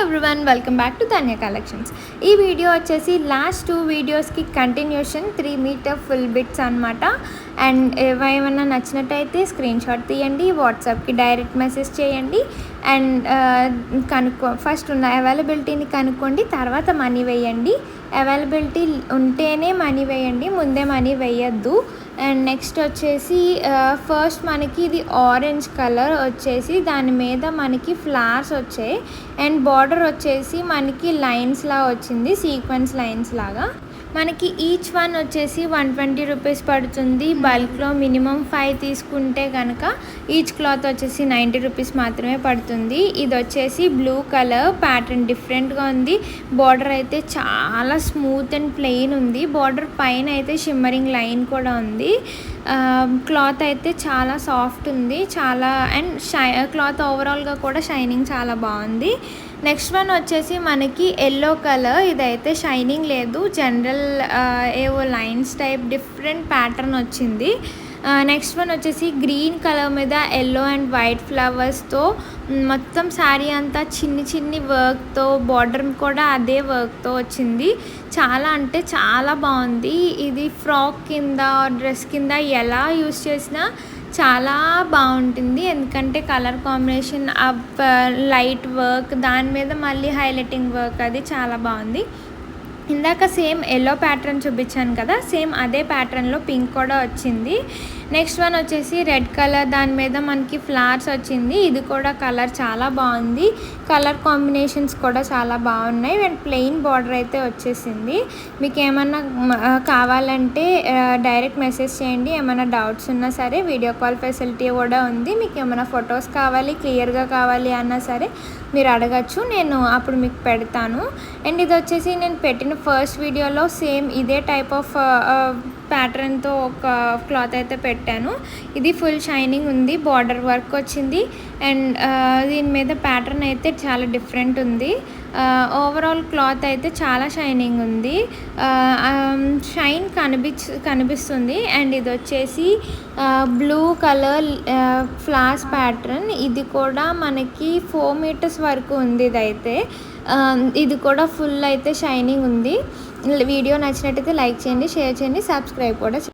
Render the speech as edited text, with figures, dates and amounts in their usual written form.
Everyone, welcome back to Dhanya collections. ఈ video వచ్చేసి last 2 వీడియోస్కి కంటిన్యూషన్ 3 మీటర్ ఫుల్ బిట్స్ అనమాట. అండ్ ఏమైనా నచ్చినట్టయితే స్క్రీన్ షాట్ తీయండి, వాట్సాప్కి డైరెక్ట్ మెసేజ్ చేయండి. అండ్ ఫస్ట్ ఉన్న అవైలబిలిటీని కనుక్కోండి, తర్వాత మనీ వేయండి. అవైలబిలిటీ ఉంటేనే మనీ వేయండి, ముందే మనీ వేయద్దు. అండ్ నెక్స్ట్ వచ్చేసి ఫస్ట్ మనకి ఇది ఆరెంజ్ కలర్ వచ్చేసి దాని మీద మనకి ఫ్లవర్స్ వచ్చాయి. అండ్ బార్డర్ వచ్చేసి మనకి లైన్స్లా వచ్చింది, సీక్వెన్స్ లైన్స్ లాగా. మనకి ఈచ్ వన్ వచ్చేసి 120 రూపీస్ పడుతుంది. బల్క్లో మినిమం 5 తీసుకుంటే కనుక ఈచ్ క్లాత్ వచ్చేసి 90 రూపీస్ మాత్రమే పడుతుంది. ఇది వచ్చేసి బ్లూ కలర్, ప్యాటర్న్ డిఫరెంట్గా ఉంది. బార్డర్ అయితే చాలా స్మూత్ అండ్ ప్లెయిన్ ఉంది. బార్డర్ పైన అయితే షిమ్మరింగ్ లైన్ కూడా ఉంది. క్లాత్ అయితే చాలా సాఫ్ట్ ఉంది, చాలా అండ్ క్లాత్ ఓవరాల్గా కూడా షైనింగ్ చాలా బాగుంది. నెక్స్ట్ వన్ వచ్చేసి మనకి ఎల్లో కలర్, ఇదైతే షైనింగ్ లేదు, జనరల్ ఏవో లైన్స్ టైప్ డిఫరెంట్ ప్యాటర్న్ వచ్చింది. నెక్స్ట్ వన్ వచ్చేసి గ్రీన్ కలర్ మీద ఎల్లో అండ్ వైట్ ఫ్లవర్స్తో మొత్తం శారీ అంతా చిన్ని వర్క్తో, బార్డర్ కూడా అదే వర్క్తో వచ్చింది. చాలా అంటే చాలా బాగుంది. ఇది ఫ్రాక్ కింద, డ్రెస్ కింద ఎలా యూస్ చేసినా చాలా బాగుంటుంది. ఎందుకంటే కలర్ కాంబినేషన్, లైట్ వర్క్, దాని మీద మళ్ళీ హైలైటింగ్ వర్క్, అది చాలా బాగుంది. ఇందాక సేమ్ ఎల్లో ప్యాటర్న్ చూపించాను కదా, సేమ్ అదే ప్యాటర్న్లో పింక్ కూడా వచ్చింది. నెక్స్ట్ వన్ వచ్చేసి రెడ్ కలర్, దాని మీద మనకి ఫ్లవర్స్ వచ్చింది. ఇది కూడా కలర్ చాలా బాగుంది, కలర్ కాంబినేషన్స్ కూడా చాలా బాగున్నాయి. అండ్ ప్లెయిన్ బార్డర్ అయితే వచ్చేసింది. మీకు ఏమన్నా కావాలంటే డైరెక్ట్ మెసేజ్ చేయండి. ఏమైనా డౌట్స్ ఉన్నా సరే వీడియో కాల్ ఫెసిలిటీ కూడా ఉంది. మీకు ఏమైనా ఫొటోస్ కావాలి, క్లియర్గా కావాలి అన్నా సరే మీరు అడగచ్చు, నేను అప్పుడు మీకు పెడతాను. అండ్ ఇది వచ్చేసి నేను పెట్టిన ఫస్ట్ వీడియోలో సేమ్ ఇదే టైప్ ఆఫ్ ప్యాటర్న్తో ఒక క్లాత్ అయితే పెట్టాను. ఇది ఫుల్ షైనింగ్ ఉంది, బార్డర్ వర్క్ వచ్చింది. అండ్ దీని మీద ప్యాటర్న్ అయితే చాలా డిఫరెంట్ ఉంది. ఓవరాల్ క్లాత్ అయితే చాలా షైనింగ్ ఉంది, షైన్ కనిపిస్తుంది. అండ్ ఇది వచ్చేసి బ్లూ కలర్ ఫ్లవర్స్ ప్యాటర్న్, ఇది కూడా మనకి 4 మీటర్స్ వరకు ఉంది. ఇది కూడా ఫుల్ అయితే షైనింగ్ ఉంది. వీడియో నచ్చినట్టయితే లైక్ చేయండి, షేర్ చేయండి, సబ్స్క్రైబ్ కూడా